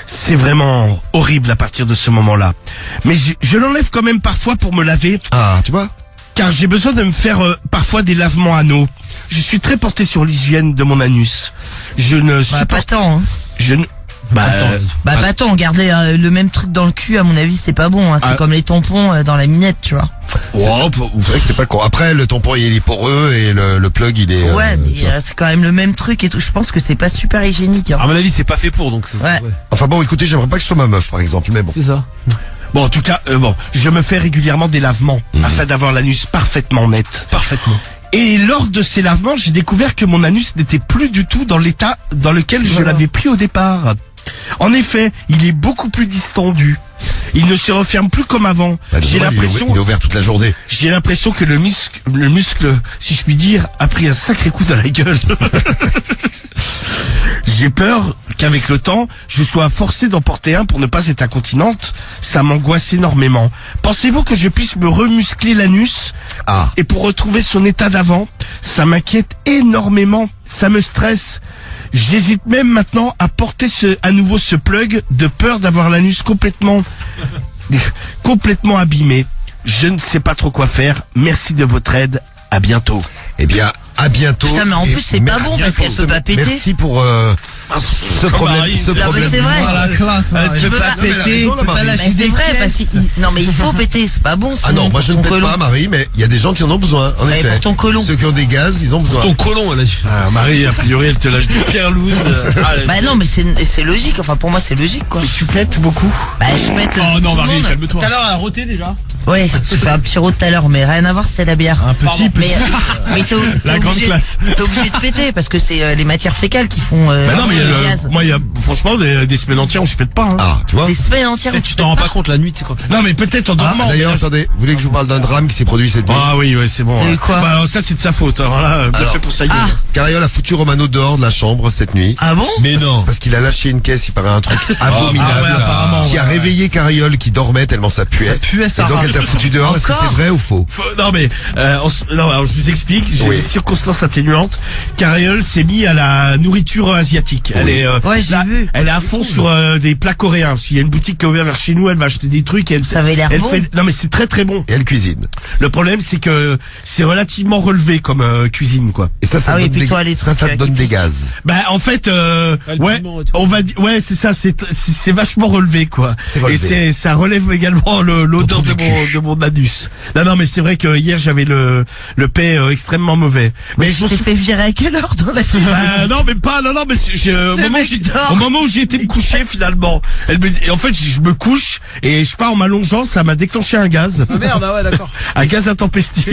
C'est vraiment horrible à partir de ce moment-là. Mais je l'enlève quand même parfois pour me laver, Ah, tu vois. car j'ai besoin de me faire parfois des lavements anaux. Je suis très porté sur l'hygiène de mon anus. Je ne Bah, supporte... pas tant, hein. Je ne... Bah, pas tant. Garder le même truc dans le cul, à mon avis, c'est pas bon, hein. C'est Ah. comme les tampons dans la minette, tu vois. Oh, C'est vrai que c'est pas con. Après, le tampon, il est poreux et le plug, il est. Ouais, mais tu vois. c'est quand même le même truc et tout. Je pense que c'est pas super hygiénique, hein. À mon avis, c'est pas fait pour, donc c'est Ouais. Enfin bon, écoutez, j'aimerais pas que ce soit ma meuf, par exemple, mais bon. C'est ça. Bon, en tout cas, je me fais régulièrement des lavements afin d'avoir l'anus parfaitement net. Parfaitement. Et lors de ces lavements, j'ai découvert que mon anus n'était plus du tout dans l'état dans lequel je l'avais pris au départ. En effet, il est beaucoup plus distendu. Il ne se referme plus comme avant. Bah, J'ai normal, l'impression, il est ouvert toute la journée. j'ai l'impression que le muscle, si je puis dire, a pris un sacré coup dans la gueule. J'ai peur qu'avec le temps, je sois forcé d'en porter un pour ne pas être incontinente. Ça m'angoisse énormément. Pensez-vous que je puisse me remuscler l'anus Ah. et pour retrouver son état d'avant? Ça m'inquiète énormément. Ça me stresse. J'hésite même maintenant à porter à nouveau ce plug de peur d'avoir l'anus complètement abîmé. Je ne sais pas trop quoi faire. Merci de votre aide. À bientôt. Eh bien, à bientôt. Putain, mais en Et plus, c'est pas merci bon parce pour qu'elle ce- peut pas péter. Merci pour ce problème. Marie, Ce non, mais problème. c'est vrai. La classe, hein. Tu peux pas mais elle a raison, la Marie. Mais c'est vrai parce que non mais il faut péter, c'est pas bon. Ah non, moi je ne pète pas, Marie, mais il y a des gens qui en ont besoin, en Ouais, effet. pour ton côlon. Ceux qui ont des gaz, ils ont besoin. Ton colon, elle a dit. Ah, Marie, a priori, elle te lâche du pierre loose. Bah non, mais c'est logique. Enfin pour moi c'est logique quoi. Mais tu pètes beaucoup. Bah je pète. Oh non, tout le Marie, monde. calme-toi. Tout à l'heure, elle a roté déjà. Ouais, j'ai fait un petit rot tout à l'heure, mais rien à voir, c'est la bière. Un petit, Mais La grande classe. T'es obligé de péter parce que c'est les matières fécales qui font. Bah non, mais les gaz. moi, il y a franchement des semaines entières où je pète pas. Hein. Ah, tu vois. Des semaines entières. où Tu t'en rends pas compte la nuit, tu sais quand tu... Non, mais peut-être en Ah, dormant. d'ailleurs, mais là, attendez, vous voulez que je vous parle d'un drame qui s'est produit cette nuit? Ah oui, ouais, c'est bon. Et hein. quoi Bah alors ça, c'est de sa faute. Alors là, bien Alors, fait pour sa gueule. Ah. Cariol a foutu Romano dehors de la chambre cette nuit. Ah bon? Mais non. Parce qu'il a lâché une caisse, il paraît un truc abominable, ah ouais, apparemment, qui a ouais. réveillé Cariol qui dormait tellement ça puait. Ça puait, ça Et donc rase. elle t'a foutu dehors. Est-ce que Encore c'est vrai ou faux? Non mais non, alors je vous explique, j'ai Oui. des circonstances atténuantes. Cariol s'est mis à la nourriture asiatique. Elle est Ouais, j'ai vu. elle est à fond sur des plats coréens. Parce qu'il y a une boutique qui est ouverte vers chez nous, elle va acheter des trucs. Et Ça avait l'air bon. Non mais c'est très très bon. Et elle cuisine. Le problème c'est que c'est relativement relevé comme cuisine quoi. Et ça Ah oui, donne puis des, toi, les ça trucs, te donne des gaz. Bah en fait le ouais, piment et tout. on va dire ouais, c'est ça, c'est vachement relevé quoi. C'est relevé. Et ça relève également l'odeur Ton de trou du mon anus. Non mais c'est vrai que hier j'avais le paix extrêmement mauvais. Mais je Tu me t'es suis fait virer à quelle heure dans la vie? non mais pas non mais au moment où j'ai été me coucher finalement, et en fait je me couche et je pars en m'allongeant, ça m'a déclenché un gaz, Ah merde, ah ouais, d'accord. un gaz intempestif.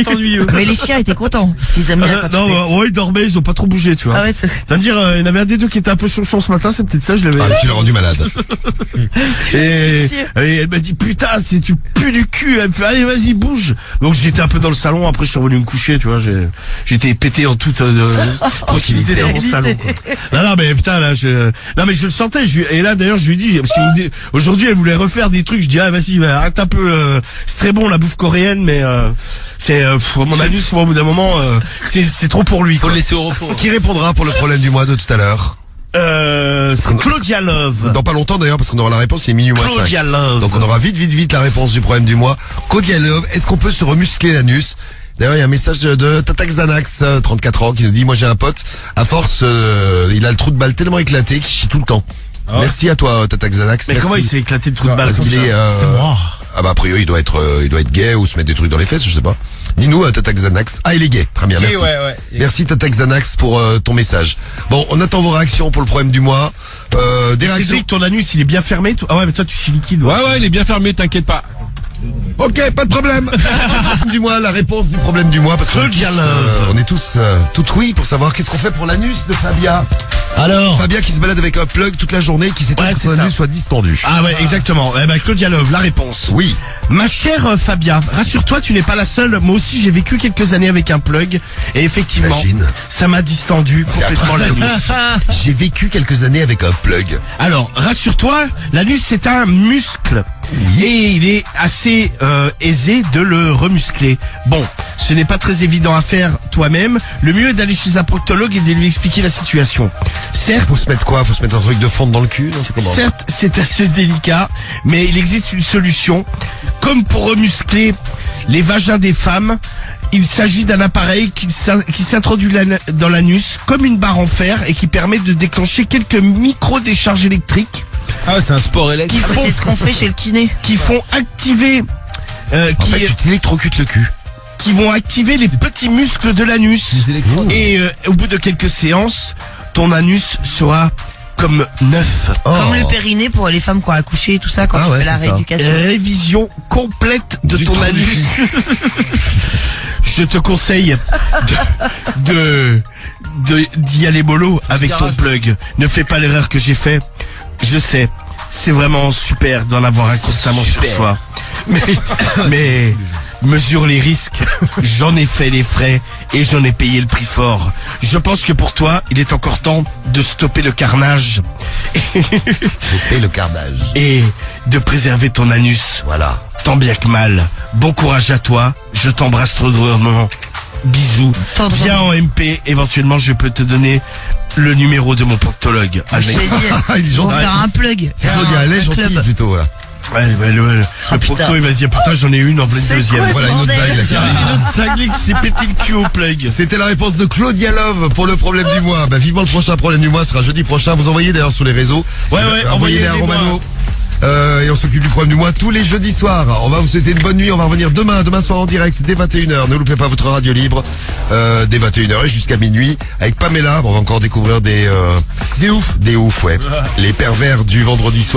Mais les chiens étaient contents parce qu'ils aiment bien quand tu non pètes. ouais, ils dormaient, ils ont pas trop bougé tu vois. Ah ouais, c'est- Ça veut dire il y en avait un des deux qui était un peu chonchon ce matin, c'est peut-être ça, je l'avais. Ah, tu l'as rendu malade. Et, sûr. et elle m'a dit putain si tu pues du cul, elle me fait allez vas-y bouge. Donc j'étais un peu dans le salon, après je suis revenu me coucher tu vois, j'étais pété en toute tranquillité dans mon salon quoi. Non mais putain là non mais je le sentais, et là d'ailleurs je lui dis parce qu'aujourd'hui elle voulait refaire des trucs, je dis ah vas-y arrête un peu, c'est très bon la bouffe coréenne mais c'est mon anus moi, au bout d'un moment c'est trop pour lui Faut quoi. le laisser au repos. Qui répondra pour le problème du mois de tout à l'heure? C'est Claudia Love. Dans pas longtemps d'ailleurs, parce qu'on aura la réponse, c'est minuit moins 5. Claudia Love. Donc on aura vite la réponse du problème du mois. Claudia Love, est-ce qu'on peut se remuscler l'anus? D'ailleurs, il y a un message de Tata Xanax, 34 ans, qui nous dit, moi j'ai un pote, à force, il a le trou de balle tellement éclaté qu'il chie tout le temps. Merci à toi, Tata Xanax. Mais Merci. comment il s'est éclaté le trou de balle Parce comme qu'il ça est, C'est moi. Ah bah a priori il doit être gay ou se mettre des trucs dans les fesses, je sais pas. Dis-nous Tata Xanax. Ah il est gay, très bien, merci. Merci Tata Xanax pour ton message. Bon, on attend vos réactions pour le problème du mois. Des réactions. Cédric, ton anus il est bien fermé toi. Ah ouais mais toi tu chies liquide. Ouais, il est bien fermé, t'inquiète pas. Ok, pas de problème. Du mois, la réponse du problème du mois parce qu'on est tous, on est tous tout oui pour savoir qu'est-ce qu'on fait pour l'anus de Fabia. Alors, Fabia qui se balade avec un plug toute la journée, qui s'étonne Ouais, que c'est son ça. anus soit distendu. Ah ouais exactement. Eh ben Claudia Love, la réponse. Oui. Ma chère Fabia, rassure-toi, tu n'es pas la seule. Moi aussi, j'ai vécu quelques années avec un plug. Et effectivement, Imagine. ça m'a distendu complètement l'anus. J'ai vécu quelques années avec un plug. Alors, rassure-toi, l'anus, c'est un muscle. Et il est assez aisé de le remuscler. Bon, ce n'est pas très évident à faire toi-même. Le mieux est d'aller chez un proctologue et de lui expliquer la situation. Certes, Faut se mettre quoi? Faut se mettre un truc de fonte dans le cul? Non, c'est comment? certes, c'est assez délicat, mais il existe une solution. Comme pour remuscler les vagins des femmes, il s'agit d'un appareil qui s'introduit dans l'anus comme une barre en fer et qui permet de déclencher quelques micro-décharges électriques Ah, c'est un sport électrique. Ah bah, c'est ce qu'on fait chez le kiné. qui font activer En fait, tu t'électrocutes le cul. qui vont activer les petits muscles de l'anus. Les électrodes. Et au bout de quelques séances, ton anus sera comme neuf. Comme le périnée pour les femmes qui ont accouché et tout ça, quand Ah tu ouais, fais la c'est ça. rééducation. Révision complète de Du ton trou du anus. Je te conseille d'y aller mollo avec ton plug. Ne fais pas l'erreur que j'ai fait. Je sais, c'est vraiment super d'en avoir un constamment sur soi. Mais mesure les risques. J'en ai fait les frais et j'en ai payé le prix fort. Je pense que pour toi, il est encore temps de stopper le carnage Et le carnage. et de préserver ton anus. Voilà. Tant bien que mal. Bon courage à toi. Je t'embrasse trop drôlement. Bisous. Tendrement. Viens en MP. Éventuellement, je peux te donner le numéro de mon proctologue. Je t'ai dit, Il est on gentil. va faire un plug. C'est Claudia, elle est gentille plutôt. Là. Le Ah, procto, putain. il va se dire, putain, j'en ai une, en pleine C'est deuxième. quoi, Voilà une autre bordel. blague. là, qui arrive. Une autre cinglée qui s'est pété le cul au plug. C'était la réponse de Claudia Love pour le problème du mois. Bah, vivement le prochain problème du mois, ce sera jeudi prochain. Vous envoyez d'ailleurs sur les réseaux. Ouais, Envoyez-les à envoyez-les-moi. Romano. Et on s'occupe du problème du mois tous les jeudis soirs. On va vous souhaiter une bonne nuit. On va revenir demain soir en direct dès 21h. Ne loupez pas votre radio libre dès 21h et jusqu'à minuit avec Pamela. On va encore découvrir des oufs, ouais. Les pervers du vendredi soir.